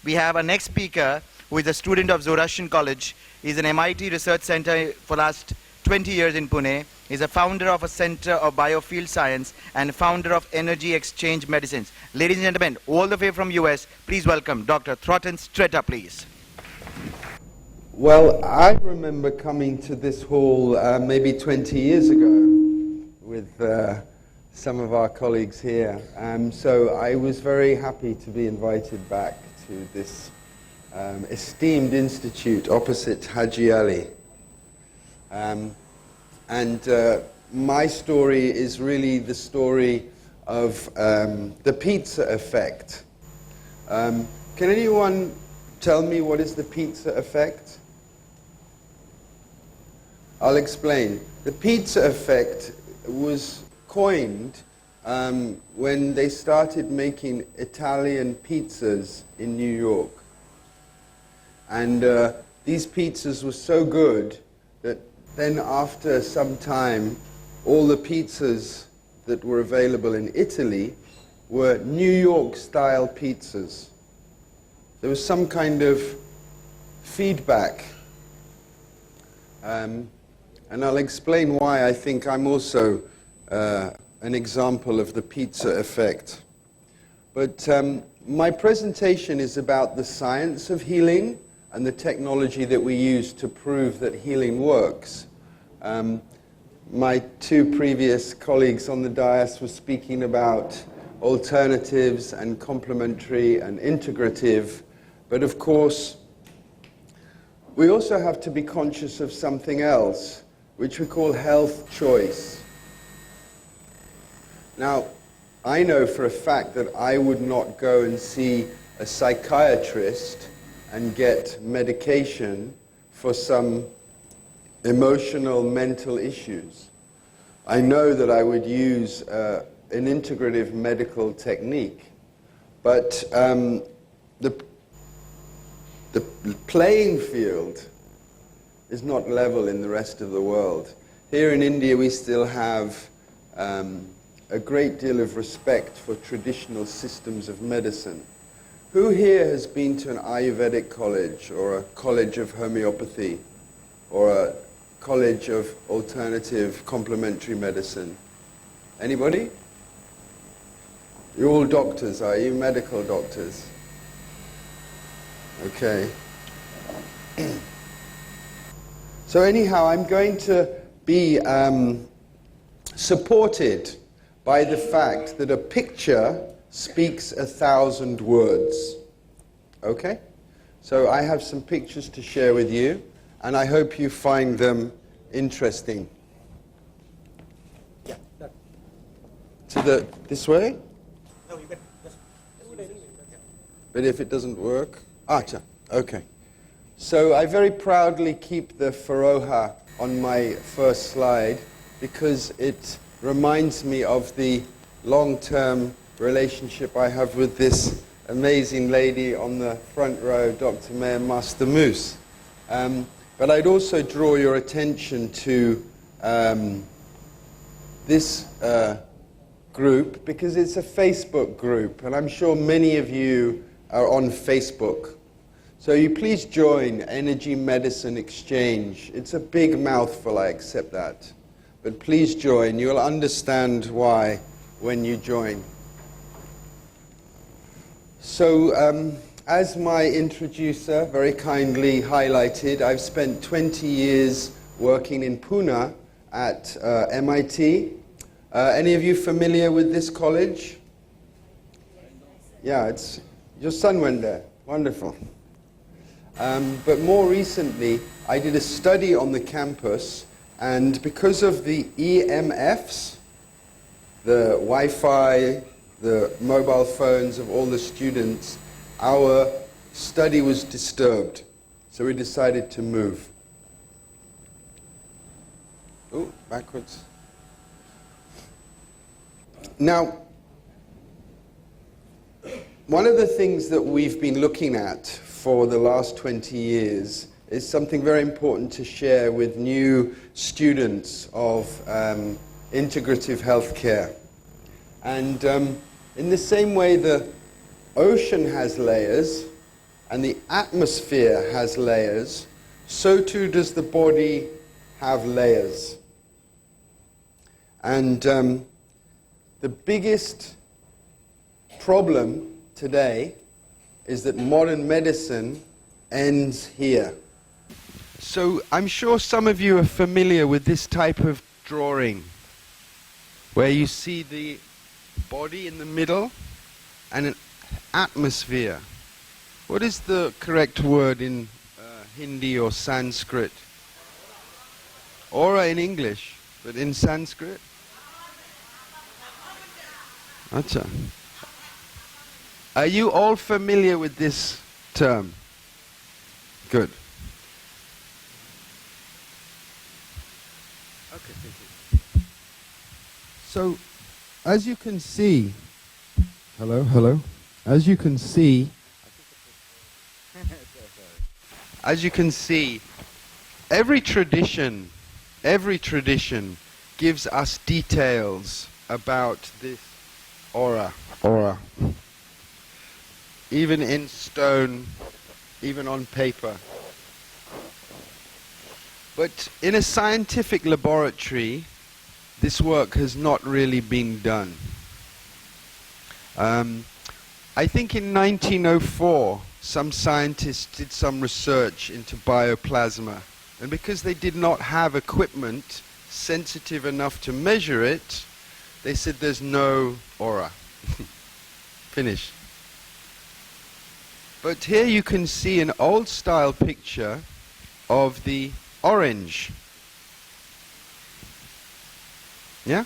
We have our next speaker, who is a student of Zorashian College. He's an MIT Research Center for last 20 years in Pune. He's a founder of a Center of Biofield Science and founder of Energy Exchange Medicines. Ladies and gentlemen, all the way from US, please welcome Dr. Thornton. Straight up, please. Well, I remember coming to this hall maybe 20 years ago with some of our colleagues here. So I was very happy to be invited back to this esteemed institute opposite Haji Ali. My story is really the story of the pizza effect. Can anyone tell me what is the pizza effect? I'll explain. The pizza effect was coined when they started making Italian pizzas in New York. And these pizzas were so good that then after some time, all the pizzas that were available in Italy were New York-style pizzas. There was some kind of feedback. And I'll explain why I think I'm also an example of the pizza effect. But my presentation is about the science of healing and the technology that we use to prove that healing works. My two previous colleagues on the dais were speaking about alternatives and complementary and integrative, but of course, we also have to be conscious of something else, which we call health choice. Now, I know for a fact that I would not go and see a psychiatrist and get medication for some emotional, mental issues. I know that I would use an integrative medical technique, but the playing field is not level in the rest of the world. Here in India, we still have a great deal of respect for traditional systems of medicine. Who here has been to an Ayurvedic college or a college of homeopathy or a college of alternative complementary medicine? Anybody? You're all doctors, are you? Medical doctors? Okay. So anyhow, I'm going to be supported by the fact that a picture speaks 1,000 words. Okay? So I have some pictures to share with you, and I hope you find them interesting. Yeah, that. To this way? No, you can just But if it doesn't work? Okay. So I very proudly keep the Faroha on my first slide because it reminds me of the long-term relationship I have with this amazing lady on the front row, Dr. Mayor Master Moose. But I'd also draw your attention to this group because it's a Facebook group, and I'm sure many of you are on Facebook. So you please join Energy Medicine Exchange. It's a big mouthful, I accept that. But please join. You'll understand why when you join. So as my introducer very kindly highlighted, I've spent 20 years working in Pune at MIT. Any of you familiar with this college? Yeah, your son went there. Wonderful. But more recently, I did a study on the campus, and because of the EMFs, the Wi-Fi, the mobile phones of all the students, our study was disturbed. So we decided to move. Oh, backwards. Now, one of the things that we've been looking at for the last 20 years is something very important to share with new students of integrative healthcare. And in the same way the ocean has layers, and the atmosphere has layers, so too does the body have layers. And the biggest problem today is that modern medicine ends here. So I'm sure some of you are familiar with this type of drawing, where you see the body in the middle and an atmosphere. What is the correct word in Hindi or Sanskrit? Aura in English, but in Sanskrit? Acha. Are you all familiar with this term? Good. Okay, thank you. So, as you can see, hello. As you can see, every tradition gives us details about this aura. Even in stone, even on paper. But in a scientific laboratory, this work has not really been done. I think in 1904, some scientists did some research into bioplasma. And because they did not have equipment sensitive enough to measure it, they said there's no aura. Finish. But here you can see an old style picture of the orange. Yeah?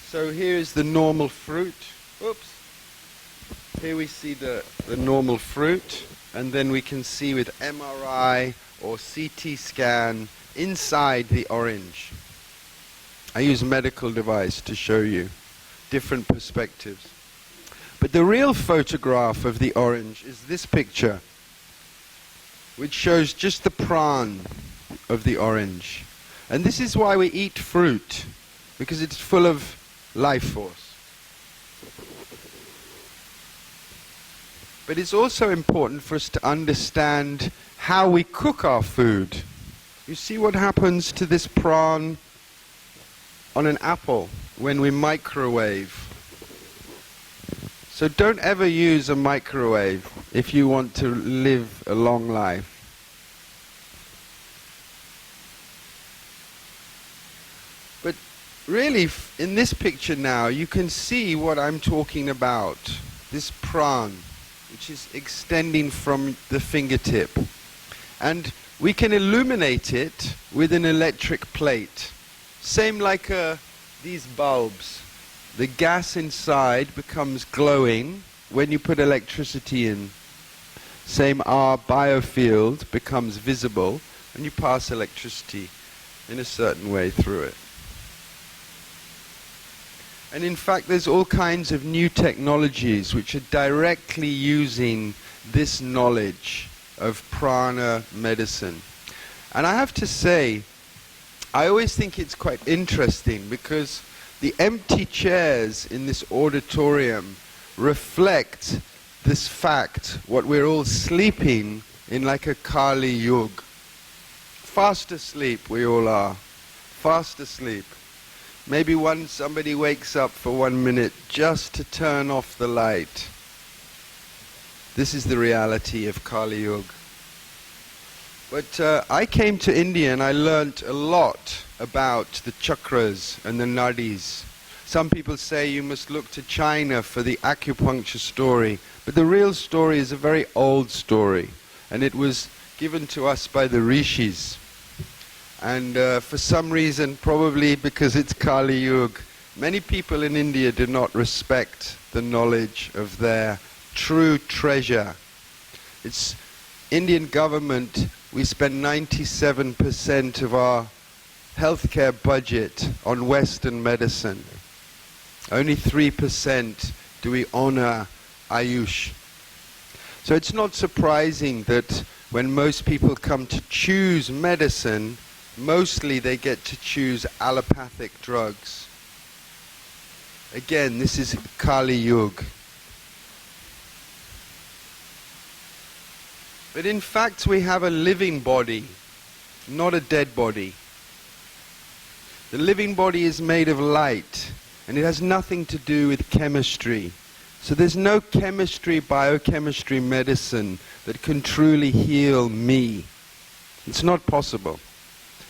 So here is the normal fruit. Oops. Here we see the normal fruit, and then we can see with MRI or CT scan inside the orange. I use a medical device to show you different perspectives. But the real photograph of the orange is this picture, which shows just the pran of the orange. And this is why we eat fruit, because it's full of life force. But it's also important for us to understand how we cook our food. You see what happens to this pran on an apple when we microwave. So don't ever use a microwave if you want to live a long life. But really, in this picture now, you can see what I'm talking about. This pran, which is extending from the fingertip. And we can illuminate it with an electric plate. Same like these bulbs. The gas inside becomes glowing when you put electricity in. Same, our biofield becomes visible and you pass electricity in a certain way through it. And in fact, there's all kinds of new technologies which are directly using this knowledge of prana medicine. And I have to say, I always think it's quite interesting because the empty chairs in this auditorium reflect this fact, what we're all sleeping in like a Kali Yuga. Fast asleep we all are, fast asleep. Maybe somebody wakes up for 1 minute just to turn off the light. This is the reality of Kali Yuga. But I came to India and I learnt a lot about the chakras and the nadis. Some people say you must look to China for the acupuncture story, but the real story is a very old story, and it was given to us by the rishis. And for some reason, probably because it's Kali Yuga, many people in India do not respect the knowledge of their true treasure. It's Indian government, we spend 97% of our healthcare budget on Western medicine. Only 3% do we honor Ayush. So it's not surprising that when most people come to choose medicine, mostly they get to choose allopathic drugs. Again, this is Kali Yuga. But in fact, we have a living body, not a dead body. The living body is made of light, and it has nothing to do with chemistry. So there's no chemistry, biochemistry, medicine that can truly heal me. It's not possible.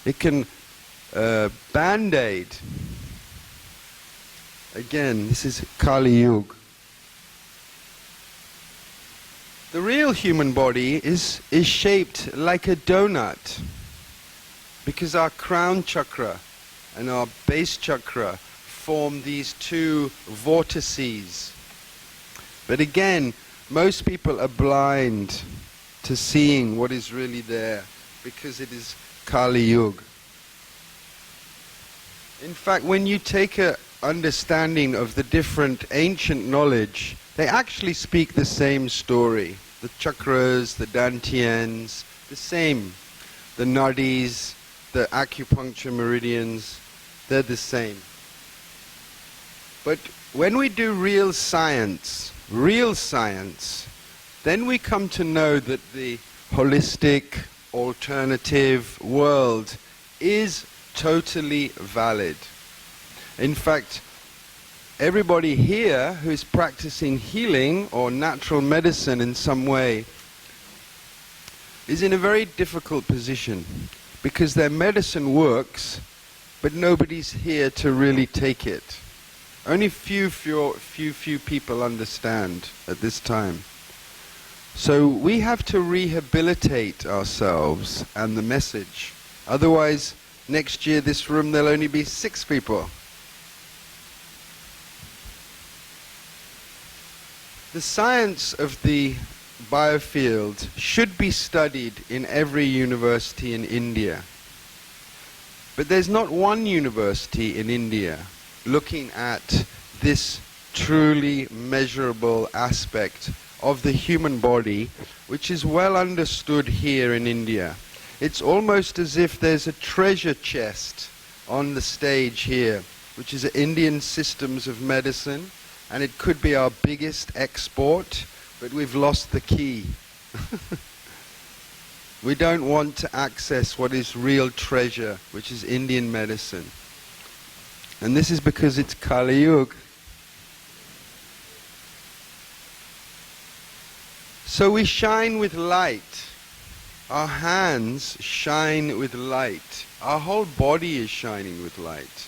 It can band-aid. Again, this is Kali Yuga. The real human body is shaped like a donut, because our crown chakra and our base chakra form these two vortices. But again, most people are blind to seeing what is really there, because it is Kali Yuga. In fact, when you take an understanding of the different ancient knowledge, they actually speak the same story. The chakras, the dantians, the same. The nadis, the acupuncture meridians, they're the same. But when we do real science, then we come to know that the holistic, alternative world is totally valid. In fact, everybody here who is practicing healing or natural medicine in some way is in a very difficult position, because their medicine works, but nobody's here to really take it. Only few people understand at this time. So we have to rehabilitate ourselves and the message. Otherwise, next year this room there'll only be 6 people. The science of the biofield should be studied in every university in India. But there's not one university in India looking at this truly measurable aspect of the human body, which is well understood here in India. It's almost as if there's a treasure chest on the stage here, which is Indian systems of medicine, and it could be our biggest export, but we've lost the key. We don't want to access what is real treasure, which is Indian medicine. And this is because it's Kali Yuga. So we shine with light. Our hands shine with light. Our whole body is shining with light.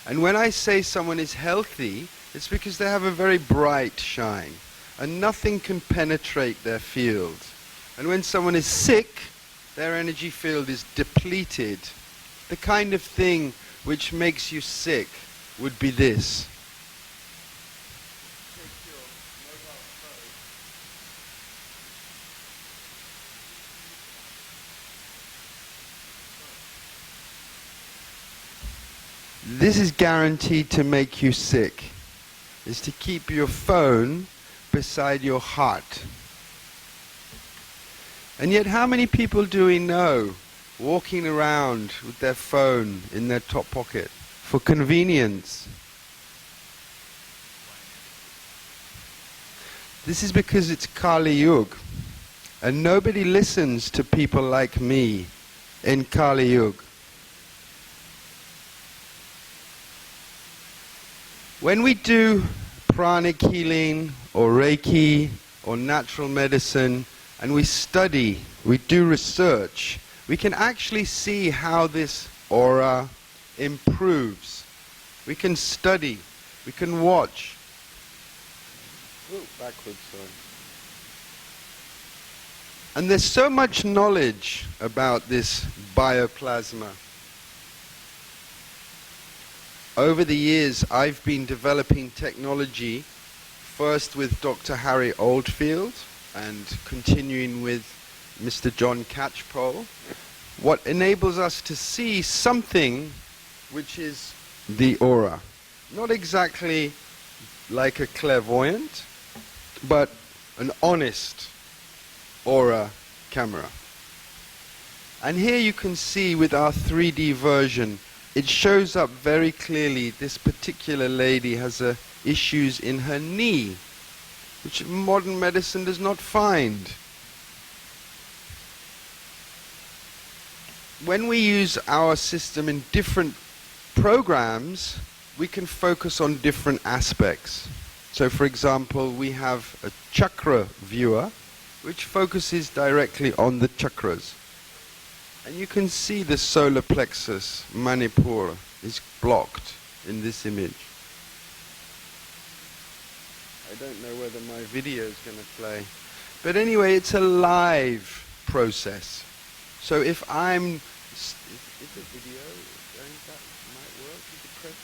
And when I say someone is healthy, it's because they have a very bright shine, and nothing can penetrate their field. And when someone is sick, their energy field is depleted. The kind of thing which makes you sick would be this. This is guaranteed to make you sick, is to keep your phone beside your heart. And yet how many people do we know walking around with their phone in their top pocket for convenience? This is because it's Kali Yuga, and nobody listens to people like me in Kali Yuga. When we do pranic healing or Reiki or natural medicine, and we study, we do research, we can actually see how this aura improves. We can study, we can watch. Oh, backwards, sorry. And there's so much knowledge about this bioplasma. Over the years, I've been developing technology, first with Dr. Harry Oldfield and continuing with Mr. John Catchpole, what enables us to see something which is the aura. Not exactly like a clairvoyant, but an honest aura camera. And here you can see with our 3D version, it shows up very clearly. This particular lady has issues in her knee, which modern medicine does not find. when we use our system in different programs, we can focus on different aspects. So for example, we have a chakra viewer, which focuses directly on the chakras. And you can see the solar plexus, Manipur, is blocked in this image. I don't know whether my video is going to play. But anyway, it's a live process. So if I'm... Is the video going, that might work? You could press...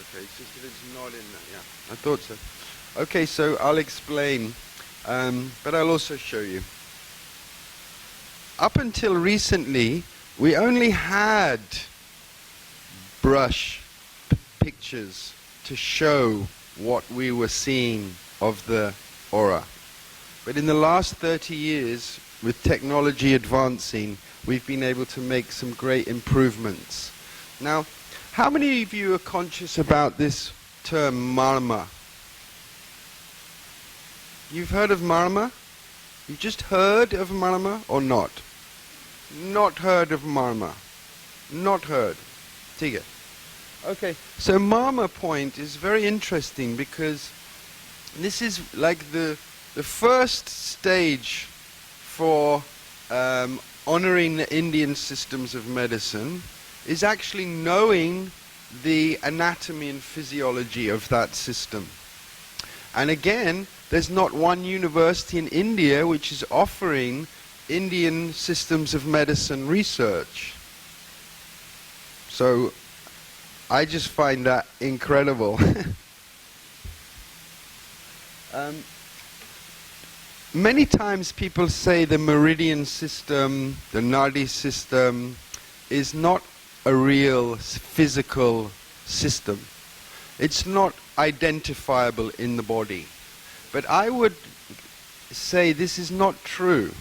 Okay, it's just that it's not in that, yeah. I thought so. Okay, so I'll explain, but I'll also show you. Up until recently, we only had brush pictures to show what we were seeing of the aura. But in the last 30 years, with technology advancing, we've been able to make some great improvements. Now, how many of you are conscious about this term marma? You've heard of marma? You just heard of marma or not? Not heard of marma. Not heard. Tige. Okay, so marma point is very interesting because this is like the first stage for honoring the Indian systems of medicine is actually knowing the anatomy and physiology of that system. And again, there's not one university in India which is offering Indian systems of medicine research. So I just find that incredible. Many times people say the meridian system, the nadi system, is not a real physical system. It's not identifiable in the body. But I would say this is not true.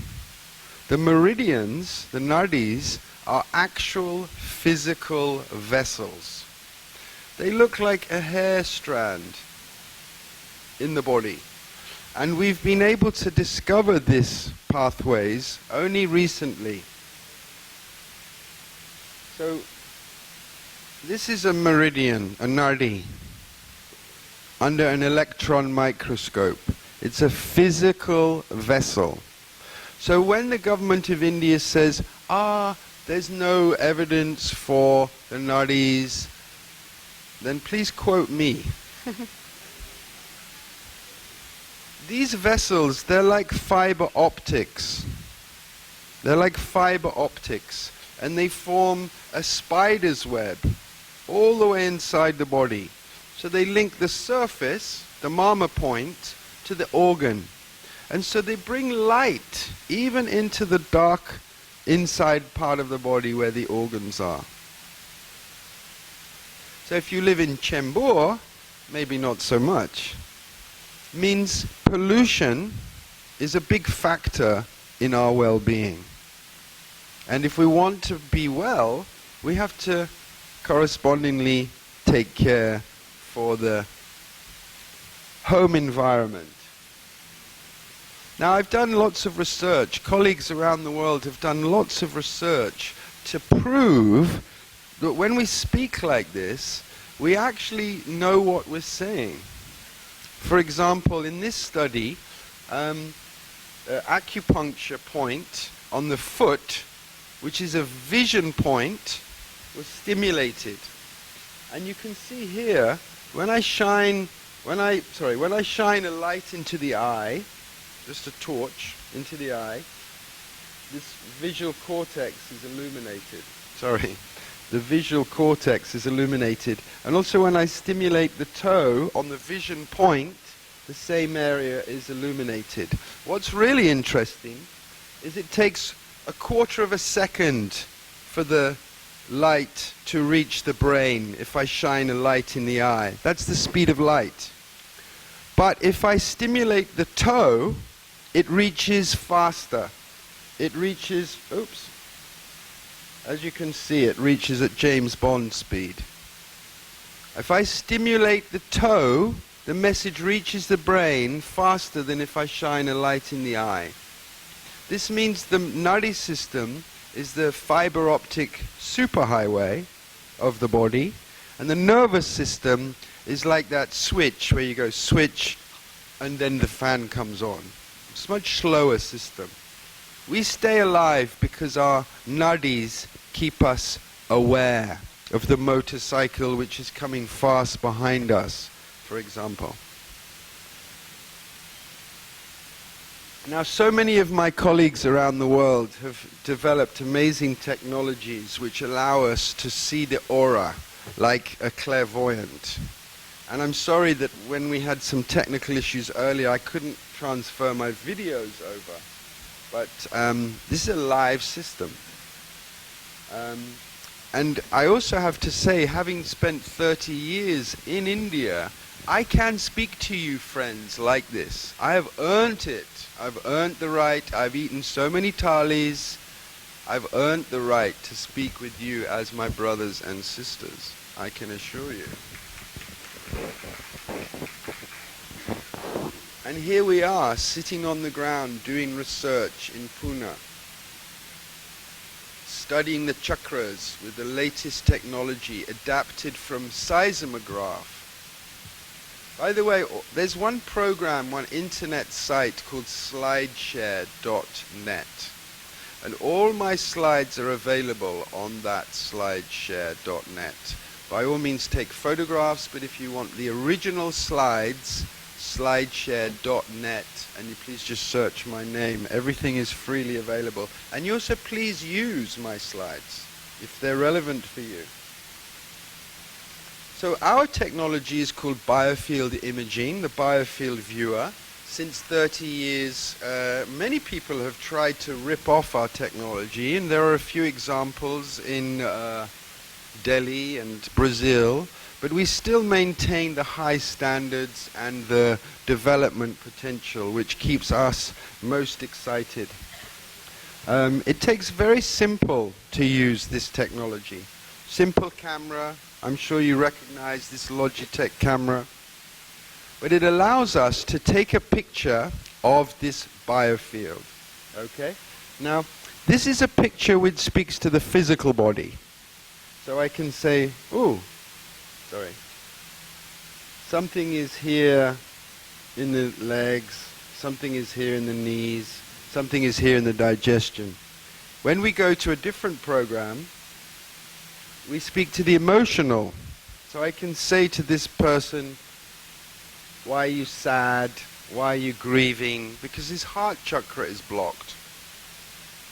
The meridians, the nadis, are actual physical vessels. They look like a hair strand in the body. And we've been able to discover these pathways only recently. So this is a meridian, a nadi, under an electron microscope. It's a physical vessel. So when the government of India says, there's no evidence for the nadis, then please quote me. These vessels, they're like fiber optics. They're like fiber optics. And they form a spider's web all the way inside the body. So they link the surface, the marma point, to the organ. And so they bring light even into the dark inside part of the body where the organs are. So if you live in Chembur, maybe not so much. Means pollution is a big factor in our well-being. And if we want to be well, we have to correspondingly take care for the home environment. Now, I've done lots of research. Colleagues around the world have done lots of research to prove that when we speak like this, we actually know what we're saying. For example, in this study, acupuncture point on the foot, which is a vision point, was stimulated. And you can see here, when I shine a light into the eye, just a torch into the eye, this visual cortex is illuminated. The visual cortex is illuminated. And also when I stimulate the toe on the vision point, the same area is illuminated. What's really interesting is it takes a quarter of a second for the light to reach the brain if I shine a light in the eye. That's the speed of light. But if I stimulate the toe, it reaches faster. It reaches, as you can see, it reaches at James Bond speed. If I stimulate the toe, the message reaches the brain faster than if I shine a light in the eye. This means the nadi system is the fiber optic superhighway of the body, and the nervous system is like that switch where you go switch and then the fan comes on. It's a much slower system. We stay alive because our nadis keep us aware of the motorcycle which is coming fast behind us, for example. Now, so many of my colleagues around the world have developed amazing technologies which allow us to see the aura like a clairvoyant. And I'm sorry that when we had some technical issues earlier, I couldn't transfer my videos over. But this is a live system. And I also have to say, having spent 30 years in India, I can speak to you, friends, like this. I have earned it. I've earned the right. I've eaten so many thalis. I've earned the right to speak with you as my brothers and sisters, I can assure you. And here we are, sitting on the ground, doing research in Pune, studying the chakras with the latest technology adapted from seismograph. By the way, there's one program, one internet site called slideshare.net. And all my slides are available on that slideshare.net. By all means take photographs, but if you want the original slides, slideshare.net, and you please just search my name. Everything is freely available. And you also please use my slides if they're relevant for you. So our technology is called biofield imaging, the biofield viewer. Since 30 years, many people have tried to rip off our technology, and there are a few examples in Delhi and Brazil, but we still maintain the high standards and the development potential, which keeps us most excited. It takes very simple to use this technology. Simple camera. I'm sure you recognize this Logitech camera. But it allows us to take a picture of this biofield. Okay? Now, this is a picture which speaks to the physical body. So I can say, ooh, sorry. Something is here in the legs, something is here in the knees, something is here in the digestion. When we go to a different program, we speak to the emotional. So I can say to this person, why are you sad? Why are you grieving? Because his heart chakra is blocked.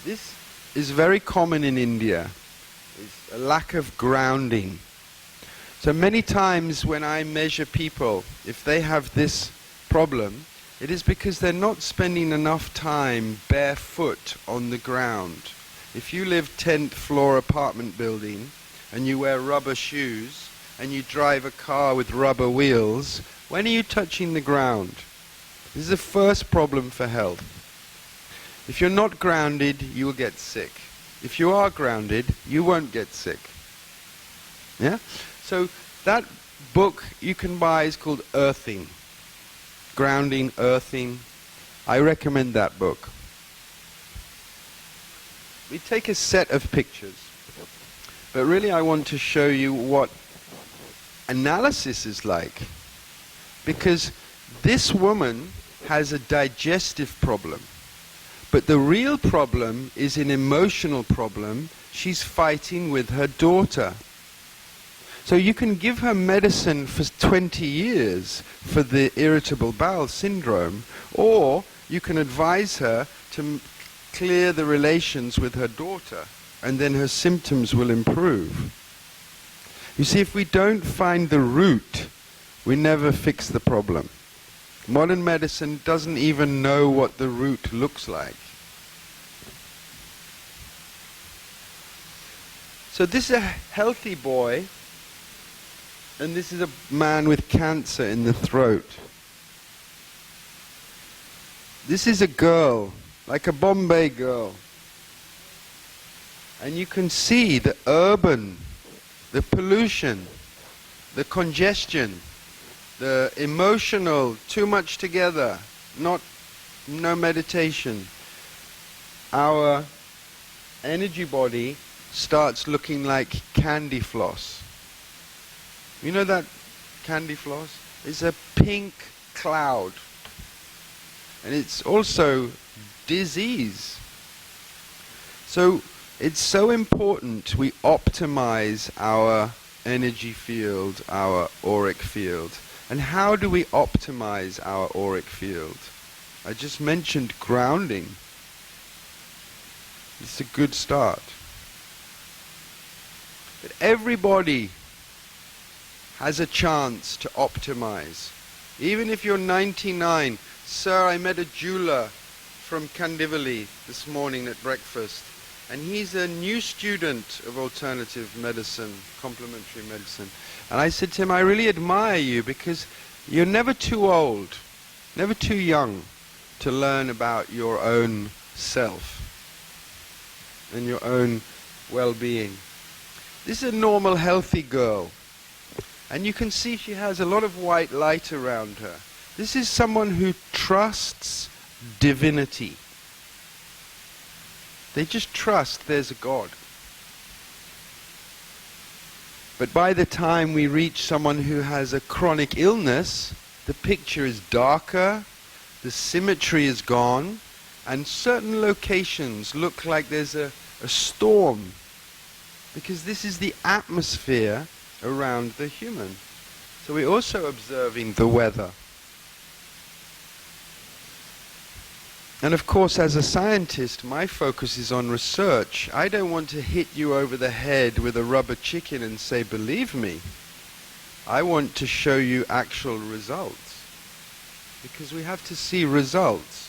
This is very common in India. It's a lack of grounding. So many times when I measure people, if they have this problem, it is because they're not spending enough time barefoot on the ground. If you live 10th floor apartment building, and you wear rubber shoes, and you drive a car with rubber wheels, when are you touching the ground? This is the first problem for health. If you're not grounded, you will get sick. If you are grounded, you won't get sick. Yeah? So that book you can buy is called Earthing. Grounding, Earthing. I recommend that book. We take a set of pictures. But really I want to show you what analysis is like. Because this woman has a digestive problem. But the real problem is an emotional problem. She's fighting with her daughter. So you can give her medicine for 20 years for the irritable bowel syndrome, or you can advise her to clear the relations with her daughter, and then her symptoms will improve. You see, if we don't find the root, we never fix the problem. Modern medicine doesn't even know what the root looks like. So this is a healthy boy, and this is a man with cancer in the throat. This is a girl, like a Bombay girl. And you can see the urban, the pollution, the congestion, the emotional, too much together, no meditation. our energy body starts looking like candy floss. You know that candy floss? It's a pink cloud. And it's also disease. So it's so important we optimize our energy field, our auric field. And how do we optimize our auric field? I just mentioned grounding. It's a good start. But everybody has a chance to optimize. Even if you're 99. Sir, I met a jeweler from Kandivali this morning at breakfast, and he's a new student of alternative medicine, complementary medicine. And I said to him, I really admire you because you're never too old, never too young to learn about your own self and your own well-being. This is a normal, healthy girl. And you can see she has a lot of white light around her. This is someone who trusts divinity. They just trust there's a God. But by the time we reach someone who has a chronic illness, the picture is darker, the symmetry is gone, and certain locations look like there's a storm. Because this is the atmosphere around the human. So we're also observing the weather. And of course, as a scientist, my focus is on research. I don't want to hit you over the head with a rubber chicken and say, believe me. I want to show you actual results. Because we have to see results.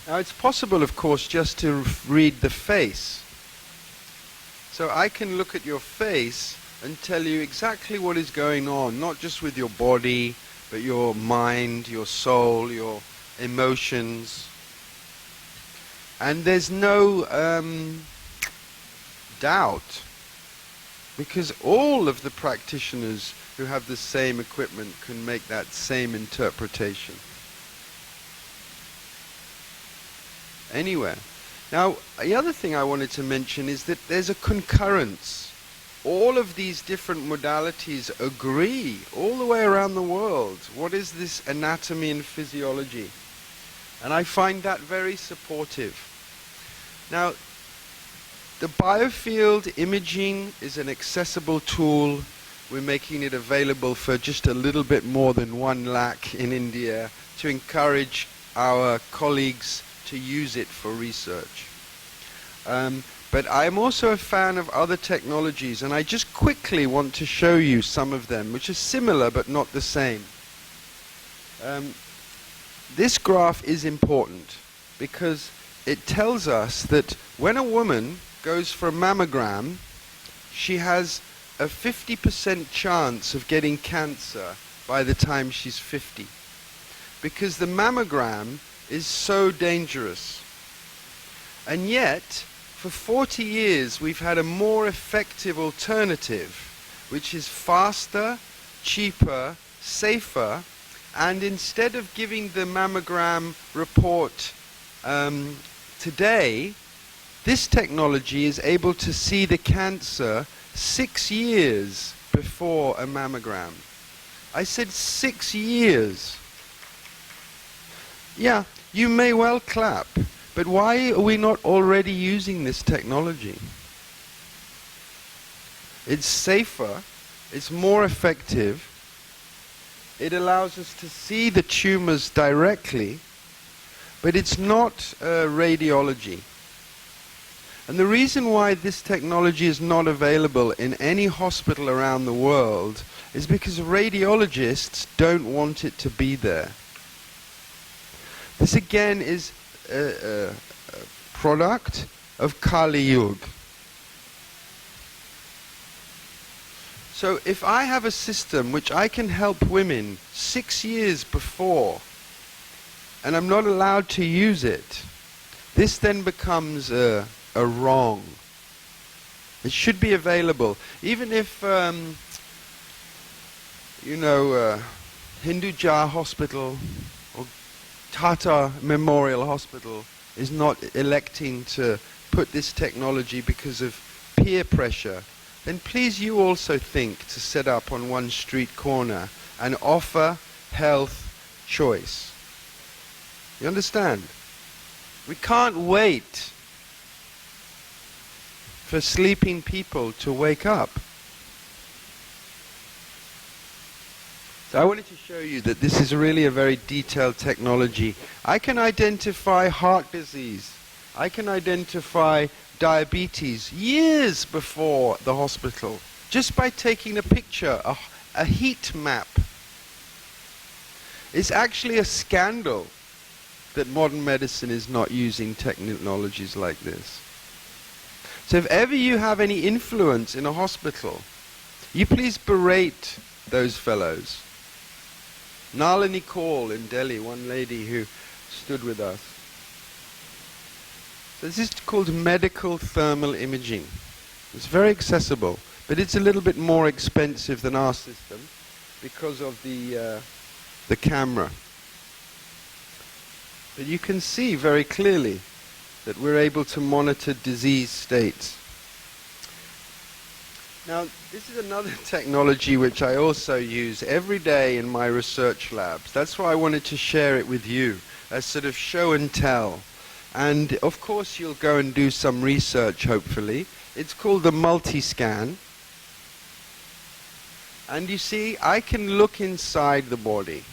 Now it's possible, of course, just to read the face. So I can look at your face and tell you exactly what is going on, not just with your body, but your mind, your soul, your emotions. And there's no doubt, because all of the practitioners who have the same equipment can make that same interpretation. Anyway, now the other thing I wanted to mention is that there's a concurrence. All of these different modalities agree all the way around the world. What is this anatomy and physiology? And I find that very supportive. Now, the biofield imaging is an accessible tool. We're making it available for just a little bit more than 1 lakh in India to encourage our colleagues to use it for research. But I'm also a fan of other technologies, and I just quickly want to show you some of them, which are similar but not the same. This graph is important because it tells us that when a woman goes for a mammogram, she has a 50% chance of getting cancer by the time she's 50. Because the mammogram is so dangerous. And yet, for 40 years, we've had a more effective alternative, which is faster, cheaper, safer, and instead of giving the mammogram report today, this technology is able to see the cancer 6 years before a mammogram. I said 6 years. Yeah, you may well clap. But why are we not already using this technology? It's safer, it's more effective, it allows us to see the tumors directly, but it's not radiology. And the reason why this technology is not available in any hospital around the world is because radiologists don't want it to be there. This again is a product of Kali Yuga. So if I have a system which I can help women 6 years before, and I'm not allowed to use it, this then becomes a wrong. It should be available. Even if, Hinduja Hospital or Tata Memorial Hospital is not electing to put this technology because of peer pressure, then please you also think to set up on one street corner and offer health choice. You understand? We can't wait for sleeping people to wake up. So I wanted to show you that this is really a very detailed technology. I can identify heart disease. I can identify diabetes years before the hospital, just by taking a picture, a heat map. It's actually a scandal that modern medicine is not using technologies like this. So if ever you have any influence in a hospital, you please berate those fellows. Nalini Kaul in Delhi, one lady who stood with us. So this is called medical thermal imaging. It's very accessible, but it's a little bit more expensive than our system because of the camera. But you can see very clearly that we're able to monitor disease states. Now, this is another technology which I also use every day in my research labs. That's why I wanted to share it with you, as sort of show and tell. And of course you'll go and do some research, hopefully. It's called the multi-scan. And you see, I can look inside the body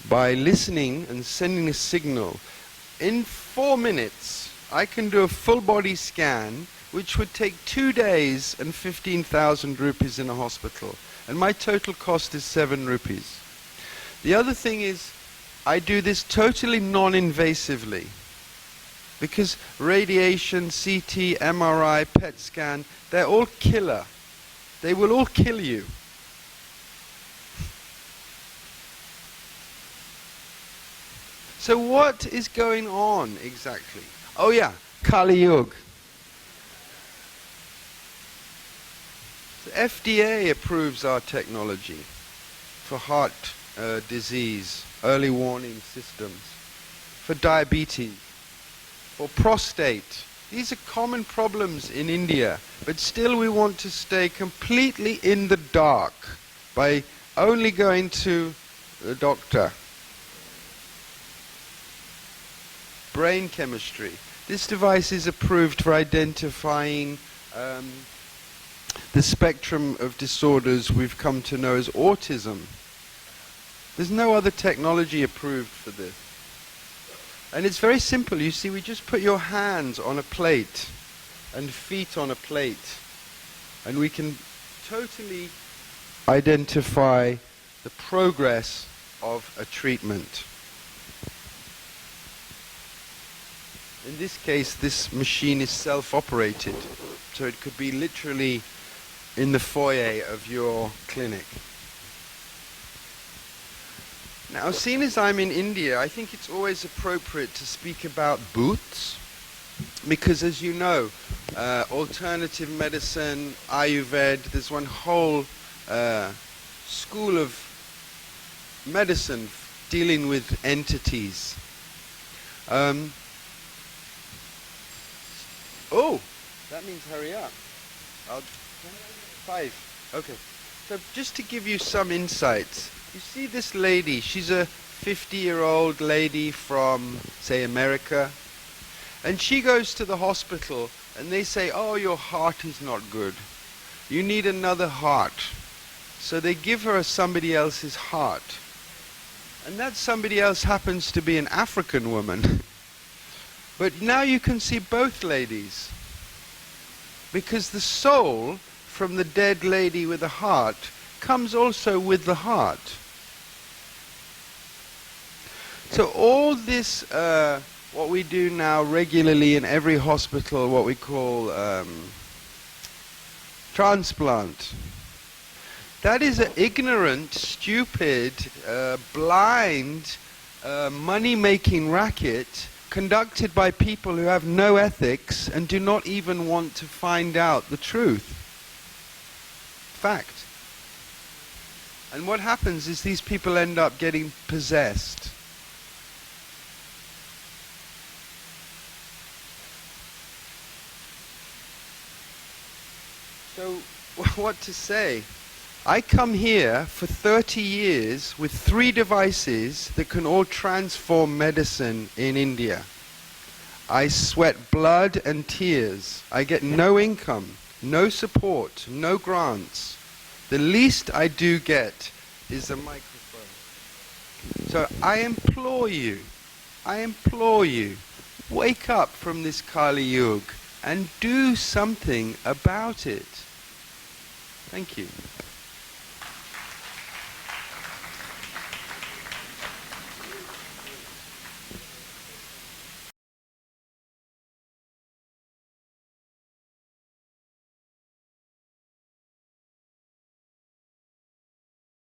by listening and sending a signal. In 4 minutes, I can do a full body scan, which would take 2 days and 15,000 rupees in a hospital. And my total cost is 7 rupees. The other thing is, I do this totally non-invasively. Because radiation, CT, MRI, PET scan, they're all killer. They will all kill you. So what is going on exactly? Oh yeah, Kali Yuga. The FDA approves our technology for heart disease, early warning systems, for diabetes, for prostate. These are common problems in India, but still we want to stay completely in the dark by only going to the doctor. Brain chemistry. This device is approved for identifying the spectrum of disorders we've come to know as autism. There's no other technology approved for this. And it's very simple. You see, we just put your hands on a plate and feet on a plate, and we can totally identify the progress of a treatment. In this case, this machine is self-operated, so it could be literally in the foyer of your clinic. Now, seeing as I'm in India, I think it's always appropriate to speak about booths, because as you know, alternative medicine, Ayurveda, there's one whole school of medicine dealing with entities. Oh, that means hurry up. 5. Okay. So just to give you some insights, you see this lady, she's a 50-year-old lady from, say, America, and she goes to the hospital and they say, oh, your heart is not good. You need another heart. So they give her somebody else's heart. And that somebody else happens to be an African woman. But now you can see both ladies, because the soul from the dead lady with the heart comes also with the heart. So all this, what we do now regularly in every hospital, what we call transplant, that is an ignorant, stupid, blind, money-making racket conducted by people who have no ethics and do not even want to find out the truth. Fact. And what happens is these people end up getting possessed. what to say? I come here for 30 years with 3 devices that can all transform medicine in India. I sweat blood and tears. I get no income, no support, no grants. The least I do get is a microphone. So I implore you, wake up from this Kali Yuga and do something about it. Thank you.